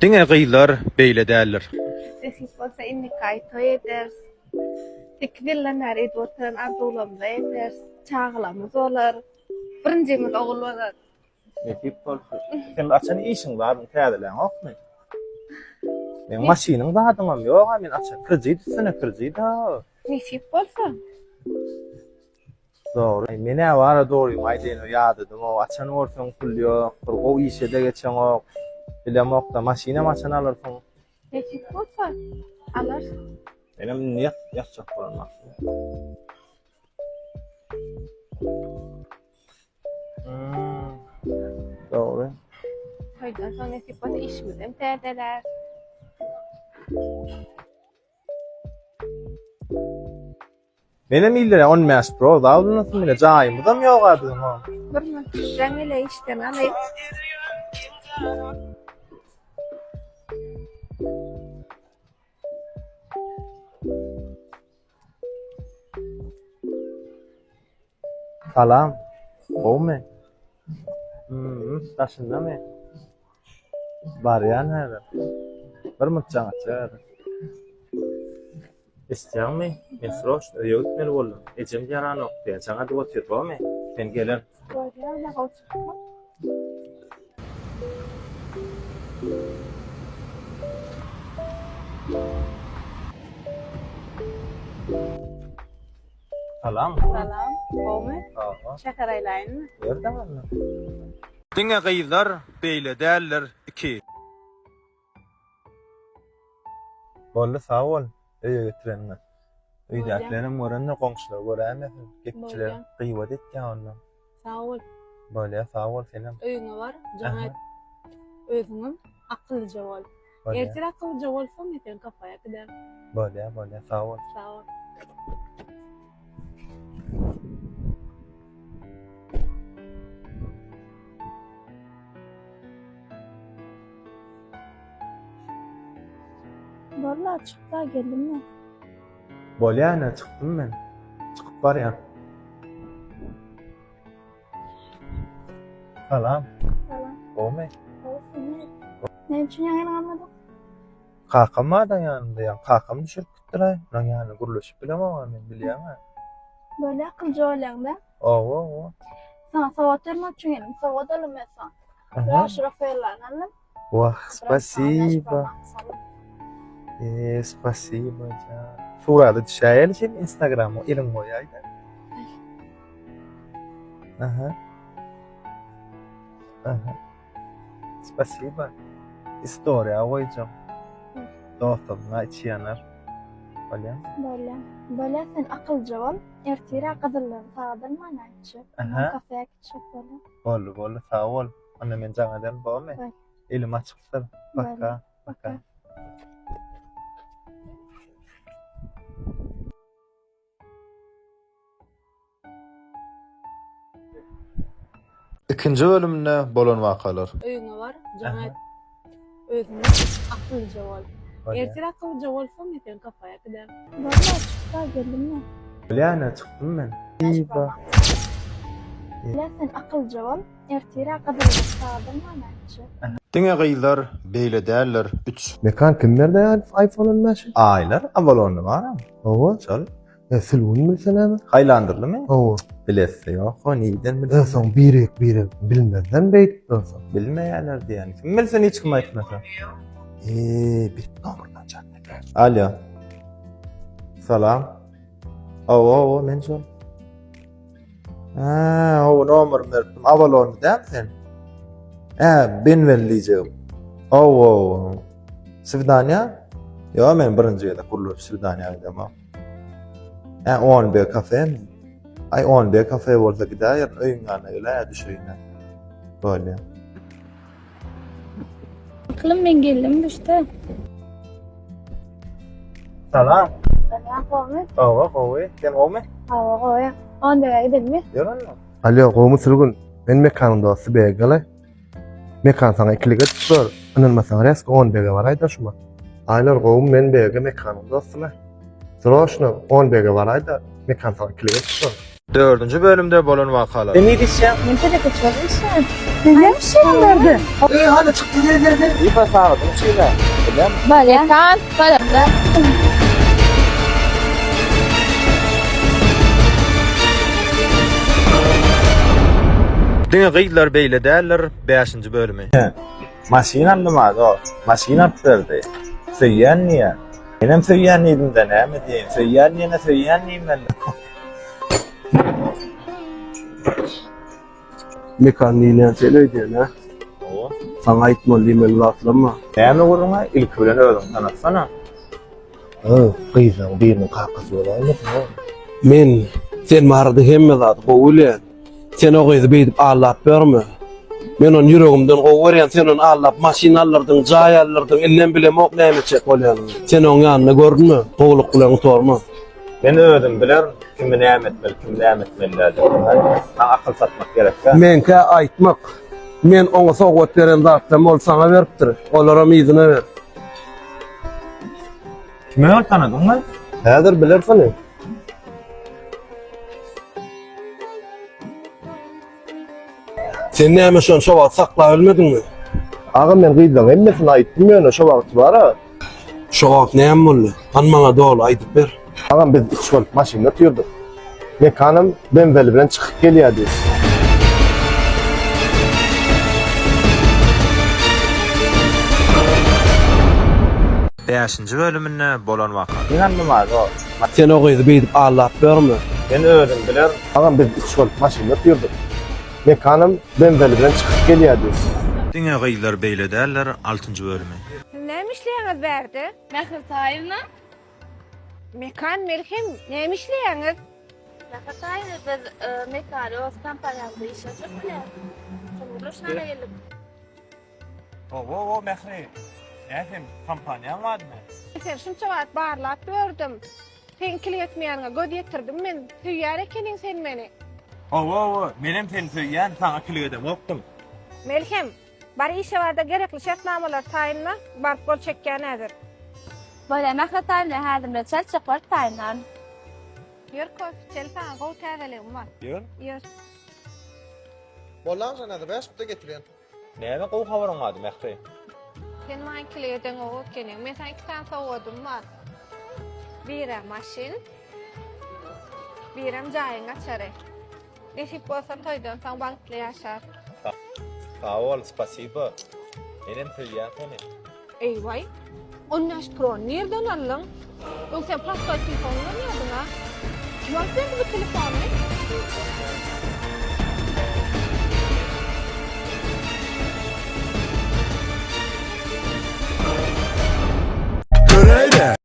Diňe gyýlar beýle däldir. Desip bolsa inni kaytoy eders. Tekbillenler edwotan Abdullamda eders. Çağlamız olar. Birinjimiz ogul bolar. Netip bolsa. Sen açan işiň bar, täzelen okmy? Men maşynyň zadymam ýok, men açan kredit sene kredit ha. Nesip bolsa? Doğru. Mene var doğru. Maydeno ýadydım. O açan ortaň pul ýok. Bir gowy işe de geçen ok. Bilemokda maşyna maçan alyrsyň. Nesip bolsa? Alarsın. Benim niýet ýakşak bolanmak. Doğru. Haydan soň nesip bolsa işmizem täzeler. Benim illere 10 mes pro dawlunasym bile jaýymydam ýok adym o. Bir mutludan ele işten alayım. Salam. Bowmy? Taşındamy? Barýan häzir. Bir mutjaň açar. İstəyäňmi? Men sroşda öýe gitmeli boldum. Ejem ýaran okdy. Jaňa da oturýarmy? Ben gelen. Böyle olsun. Salam. Salam. Olma. Şeker aylayın mı? Ýerdeňmi? Diňe gyýlar beýle däldir 2. Bolly sag bol. Öýe getirenme. Öýdäkilerim görende goňşular görämesin. Gepçiler gyýbat etýän ondan. Sağ ol. Bolýa sag bol selam. Öýüňe var. Jaňa özüňiň akyllyja bol. Ertir akyllyja bolsaň eten kafaýa gider. Bolýa sag bol. Sağ ol. Vallahi çıktı geldim mi? Bolýana çykdym men. Çykyp barýan. Salam. Salam. Bowmy? Olsun. Ne için ýaňyňam? Kakamadan ýanymda ýa. Kakam düşüp gitdiler. Lan ýany guruluşyp bilemem men bilýärmi? Böyle akılcı olaňda. Owo. Sana sowat bermek üçin gelim. Sowat alymysan. Ýaşy Rafael'larnam. Wah, spasiba. Spasiba ja. Surada düşäýär şeň Instagram'a elim goýaýdy. Aha. Spasiba. История goýjam. Dostumna içýäner. Bolýa? Böyle sen akılcı ol. Ertire akıllılar sağdan mana içip. Kafeye geçip böyle. Bolly, sag bol. Ana men jaňadan bolmy? Elim açykdyr. Baka. İkinci bölümünde bolan wakalar. Öýüňe var. Jaňa özüňiň akyllyja bol. Ertir akyllyja bolsaň eten kafaýa gider. Vallahi çıktı geldim mi? Bolýana çykdym men. Böyle sen akılcı ol. Ertire akıllılar sağdan mana içip. Diňe gyýlar beýle däldir 3. Mekan kimlerde ya iPhone almaşı? Aýlar awalonda baram. Owo. Çal. Selwyn bilsenämi? Haýlandyrlymy? Owo. Bilesi ýok. O niýden bilsen? Soň birek bilmezden beýip dursa. Bilmeýärler diýen. Kim bilsen hiç kim aýtmasa. Bir nomurdan çatdy. Alo. Salam. Owo, men şol. O nomer berdim. Awalonda däl sen? Ben wellijem. Owo. Swidania? Yo, men birinji ýerde kurulup Swidania gidemem. 10B kafe mi? Ay 10B kafe bolsa gider, öýüňe gele düşüýne. Böyle. Aklım ben geldim işte. Salam. Salam Ahmet. Owo, sen omy? Oya. Onda gidelim mi? Ýörenmi? Alo, gowy Selwyn. Men mekanymda sybe gele. Mekan sana ikiligi tutdur. Inanmasaň resk 10B'ge baraýda şuma. Aýlar gowum men bege mekanymda syla. Sroşno 10B'ge baraýda mekan sana ikiligi tutdur. 4-nji bölümde bolan wakalar. Ben de kaçırmışım. Ne bir şey verdi? Hadi çık gel. İyi sağladım şeyler. Bilen mi? Böyle kan, böyle de. Dine gıylar beyle derler 5. bölümü. Maşina almadı o. Maşina attırdı. Söyleyen niye? Benim söyleyen neydim de ne mi diyeyim? Söyleyen niye ne söyleyen neyim ben? Mekan nilen söyledi ne? O. Sana aitmalı limel latlama. Ne mi kuruna? İlk bilen öldüm tanıtsana. Kıysan birinin kakası olaymış mı? Men, sen marada hemme zat kovulyan. Sen o kıydı beydip ağlap verme. Men on yüreğimden kovuren sen on ağlap maşinalardan, cayallardan, ellen bile mok neyme çek olyan. Sen on yanına gördün mü? Kovuluk kulan torma. Ben öldüm biler. Kimi ne etmeli, kimi ne etmeli lazım. Sana akıl satmak gerek. Men ka aitmak. Men ona soğuk veren zatlam ol sana veriptir. Olara mizine ver. Kimi öl tanıdın mı? Häzir bilersin. Sen näme şon şowat sakla bilmedinmi? Ağa men gıydan emmesini aýtdym ýöne şowat bara. Şowat näme boldy? Anmaňa dol aýdyp ber. Ağa biz şol maşynda tüýürdik. Mekanım ben veli bilen çykyp gelýärdi. Beşinci bölümünde bolan vaka. İnanmaz o. Sen o gyzy beýdip ağlap berme. Ben öldüm biler. Ağa biz şol maşynda tüýürdik. Mekanım ben veli bilen çykyp gelýärdi. Dine gıylar beyle derler 6. bölümü. Nämişleýäňiz berdi? Nähir taýyna? Mekan Melhem nämişleýäňiz? Nähir taýyna biz mekan öz kompanýamyzda işleşip bilen. Şonda gelip. O mehri. Efendim kampanya var mı? Sen şunça wagt barlap gördüm. Tenkil etmeýäňe göz ýetirdim men. Tüýýär ekeniň sen meni. O benim seni söyleyen sana akıl edem oktum. Melhem, bar işe barda gerekli şartnamalar taýynla barp bol çekýän nädir? Böyle nähir taýyna häzirde çelçek bar taýynan. Ýör köp, çelpan gow täzelegim bar. Yön. Ýör. Bolan sana da beş buta getiren. Neye kow haberin vardı mehri? Sen maň kileden o ekeniň. Men sana 2 tane sowudum bar. Bire maşin. Birem jaýyň açary. Nesip bolsa toýdan soň bankda ýaşar. Sağ ol, spasibo. Benim söyleyen seni. Eyvay. Onnaş pro nereden aldın? Yoksa plastik telefonla mı aldın ha? Kim aldı bu telefonu?